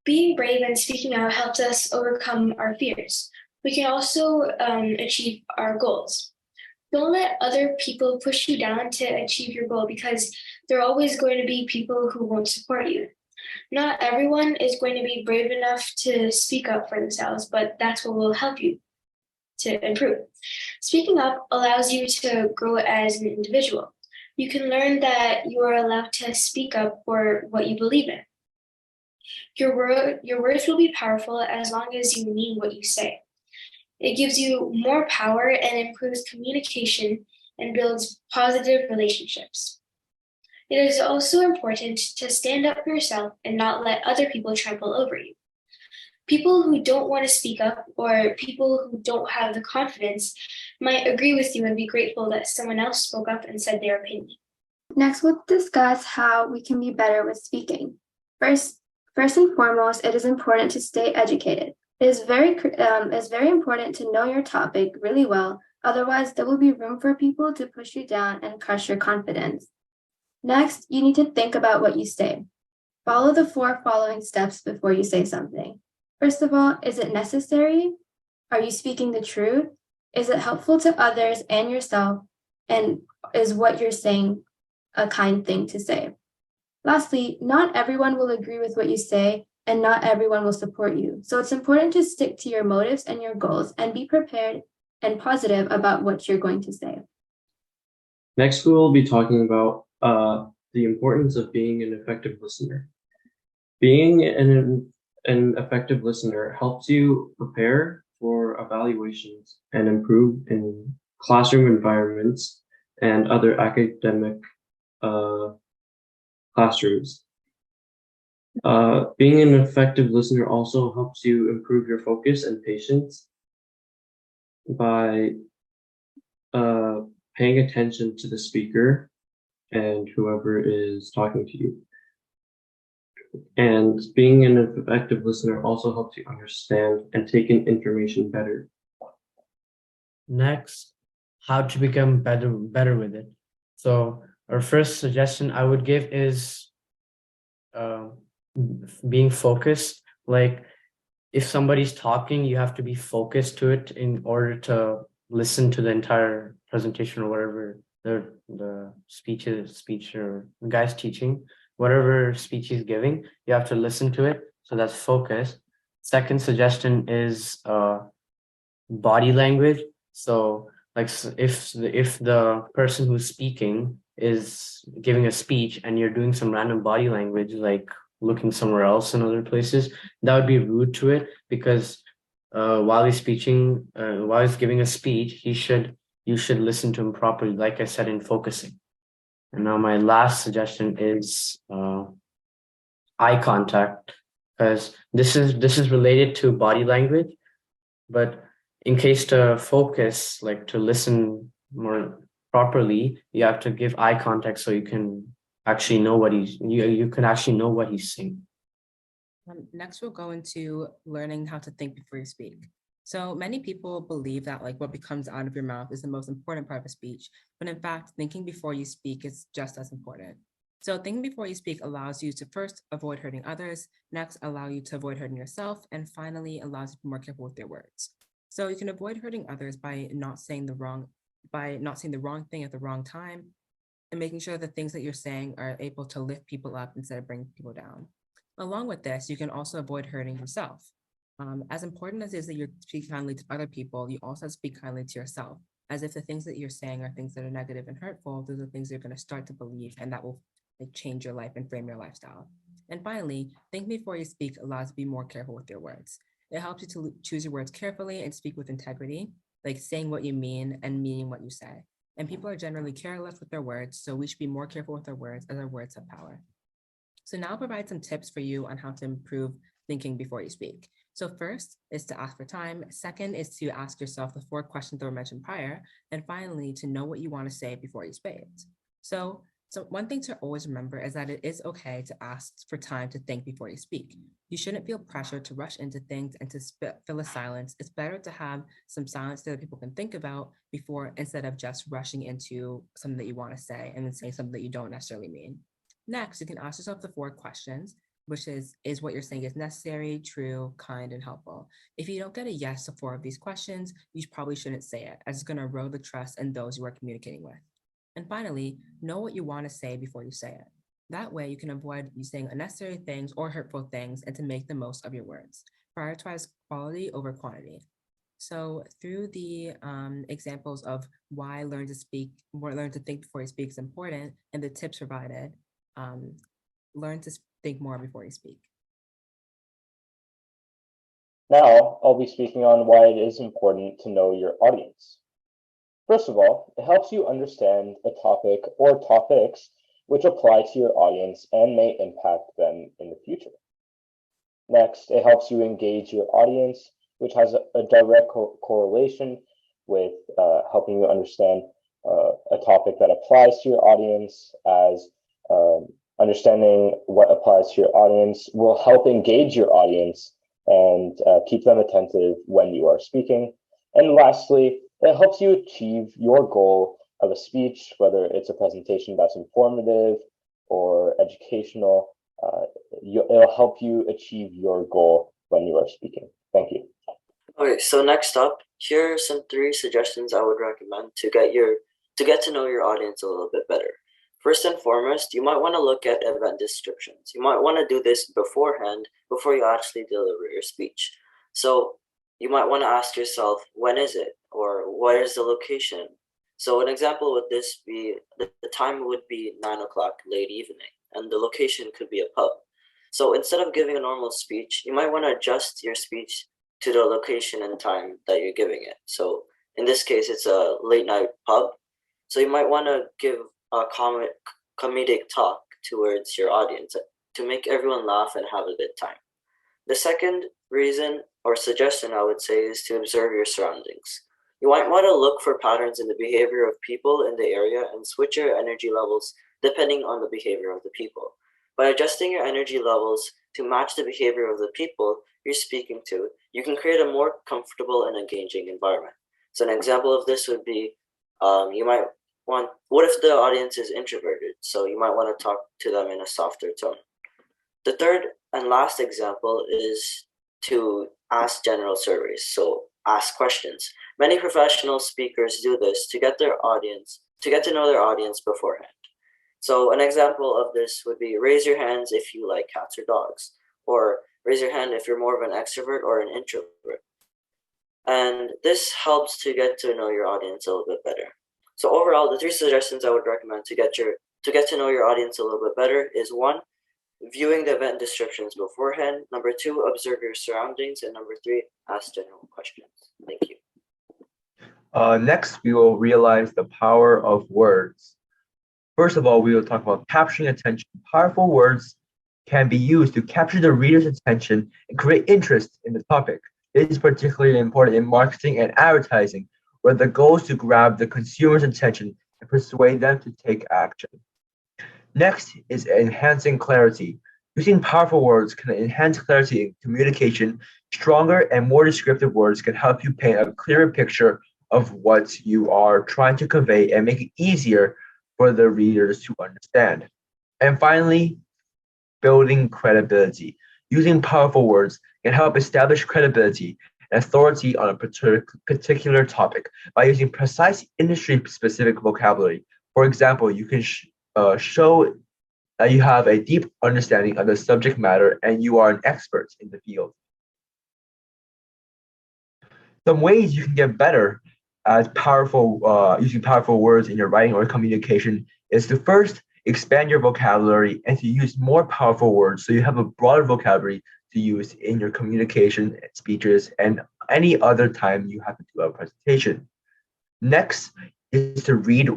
Being brave and speaking out helps us overcome our fears. We can also achieve our goals. Don't let other people push you down to achieve your goal because there are always going to be people who won't support you. Not everyone is going to be brave enough to speak up for themselves, but that's what will help you to improve. Speaking up allows you to grow as an individual. You can learn that you are allowed to speak up for what you believe in. Your words will be powerful as long as you mean what you say. It gives you more power and improves communication and builds positive relationships. It is also important to stand up for yourself and not let other people trample over you. People who don't want to speak up or people who don't have the confidence might agree with you and be grateful that someone else spoke up and said their opinion. Next, we'll discuss how we can be better with speaking. First and foremost, it is important to stay educated. It is very important to know your topic really well. Otherwise, there will be room for people to push you down and crush your confidence. Next, you need to think about what you say. Follow the 4 following steps before you say something. First of all, is it necessary? Are you speaking the truth? Is it helpful to others and yourself? And is what you're saying a kind thing to say? Lastly, not everyone will agree with what you say, and not everyone will support you. So it's important to stick to your motives and your goals and be prepared and positive about what you're going to say. Next, we will be talking about the importance of being an effective listener. Being an effective listener helps you prepare for evaluations and improve in classroom environments and other academic classrooms. Being an effective listener also helps you improve your focus and patience by paying attention to the speaker and whoever is talking to you. And being an effective listener also helps you understand and take in information better. Next, how to become better with it. So our first suggestion I would give is being focused. Like if somebody's talking, you have to be focused to it in order to listen to the entire presentation or whatever the speech or the guy's teaching, whatever speech he's giving, you have to listen to it. So that's focus. Second suggestion is body language. So like if the person who's speaking is giving a speech and you're doing some random body language, like looking somewhere else in other places, that would be rude to it, because while he's giving a speech, you should listen to him properly, like I said, in focusing. And now my last suggestion is eye contact, because this is related to body language, but in case to focus, like to listen more properly, you have to give eye contact so you can actually know what you can actually know what he's saying. Next, we'll go into learning how to think before you speak. So many people believe that like what becomes out of your mouth is the most important part of a speech, but in fact, thinking before you speak is just as important. So thinking before you speak allows you to first avoid hurting others, next allow you to avoid hurting yourself, and finally allows you to be more careful with your words. So you can avoid hurting others by not saying the wrong thing at the wrong time, and making sure the things that you're saying are able to lift people up instead of bringing people down. Along with this, you can also avoid hurting yourself. As important as it is that you speak kindly to other people, you also speak kindly to yourself, as if the things that you're saying are things that are negative and hurtful, those are things you're going to start to believe, and that will like change your life and frame your lifestyle. And finally, think before you speak allows you to be more careful with your words. It helps you to choose your words carefully and speak with integrity, like saying what you mean and meaning what you say. And people are generally careless with their words, so we should be more careful with our words, as our words have power. So now I'll provide some tips for you on how to improve thinking before you speak. So first is to ask for time. Second is to ask yourself the 4 questions that were mentioned prior. And finally, to know what you want to say before you say it. So one thing to always remember is that it is okay to ask for time to think before you speak. You shouldn't feel pressure to rush into things and to fill a silence. It's better to have some silence that people can think about before, instead of just rushing into something that you want to say and then saying something that you don't necessarily mean. Next, you can ask yourself the 4 questions. which is what you're saying is necessary, true, kind, and helpful. If you don't get a yes to 4 of these questions, you probably shouldn't say it, as it's going to erode the trust in those you are communicating with. And finally, know what you want to say before you say it. That way, you can avoid you saying unnecessary things or hurtful things and to make the most of your words. Prioritize quality over quantity. So through the examples of why learn to speak, or learn to think before you speak is important, and the tips provided, learn to think more before you speak. Now, I'll be speaking on why it is important to know your audience. First of all, it helps you understand a topic or topics which apply to your audience and may impact them in the future. Next, it helps you engage your audience, which has a direct correlation with helping you understand a topic that applies to your audience, as understanding what applies to your audience will help engage your audience and keep them attentive when you are speaking. And lastly, it helps you achieve your goal of a speech, whether it's a presentation that's informative or educational. It'll help you achieve your goal when you are speaking. Thank you. Okay, so next up, here are some 3 suggestions I would recommend to get to know your audience a little bit better. First and foremost, you might want to look at event descriptions. You might want to do this beforehand, before you actually deliver your speech. So you might want to ask yourself, when is it? Or where is the location? So an example would this be, the time would be 9 o'clock late evening, and the location could be a pub. So instead of giving a normal speech, you might want to adjust your speech to the location and time that you're giving it. So in this case, it's a late night pub. So you might want to give a comedic talk towards your audience to make everyone laugh and have a good time. The second reason or suggestion I would say is to observe your surroundings. You might want to look for patterns in the behavior of people in the area and switch your energy levels depending on the behavior of the people. By adjusting your energy levels to match the behavior of the people you're speaking to, you can create a more comfortable and engaging environment. So an example of this would be, what if the audience is introverted? So you might want to talk to them in a softer tone. The third and last example is to ask general surveys. So ask questions. Many professional speakers do this to get to know their audience beforehand. So an example of this would be, raise your hands if you like cats or dogs, or raise your hand if you're more of an extrovert or an introvert. And this helps to get to know your audience a little bit better. So overall, the 3 suggestions I would recommend to get to know your audience a little bit better is 1, viewing the event descriptions beforehand. Number 2, observe your surroundings. And number 3, ask general questions. Thank you. Next, we will realize the power of words. First of all, we will talk about capturing attention. Powerful words can be used to capture the reader's attention and create interest in the topic. It is particularly important in marketing and advertising, where the goal is to grab the consumer's attention and persuade them to take action. Next is enhancing clarity. Using powerful words can enhance clarity in communication. Stronger and more descriptive words can help you paint a clearer picture of what you are trying to convey and make it easier for the readers to understand. And finally, building credibility. Using powerful words can help establish credibility and authority on a particular topic by using precise industry-specific vocabulary. For example, you can show that you have a deep understanding of the subject matter and you are an expert in the field. Some ways you can get better at using powerful words in your writing or communication is to first expand your vocabulary and to use more powerful words so you have a broader vocabulary to use in your communication, speeches, and any other time you have to do a presentation. Next is to read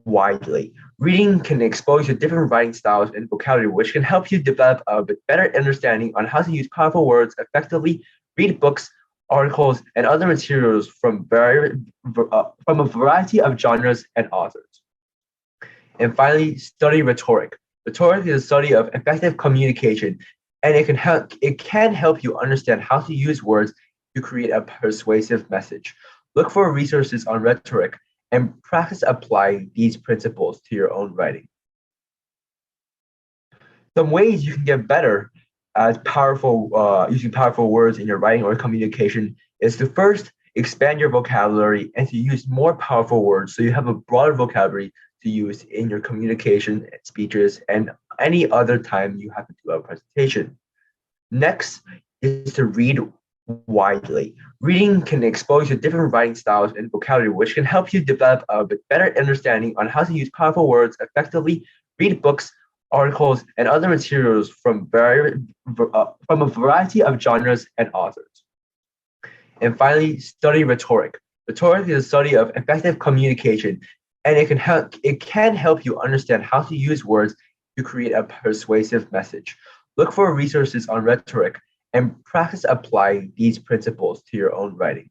widely. Reading can expose you to different writing styles and vocabulary, which can help you develop a better understanding on how to use powerful words effectively. Read books, articles, and other materials from a variety of genres and authors. And finally, study rhetoric. Rhetoric is a study of effective communication, and it can help you understand how to use words to create a persuasive message. Look for resources on rhetoric and practice applying these principles to your own writing. Some ways you can get better as using powerful words in your writing or communication is to first expand your vocabulary and to use more powerful words so you have a broader vocabulary to use in your communication, speeches, and any other time you have to do a presentation. Next is to read widely. Reading can expose you to different writing styles and vocabulary, which can help you develop a better understanding on how to use powerful words effectively. Read books, articles, and other materials from a variety of genres and authors. And finally, study rhetoric. Rhetoric is a study of effective communication, and it can help you understand how to use words to create a persuasive message. Look for resources on rhetoric and practice applying these principles to your own writing.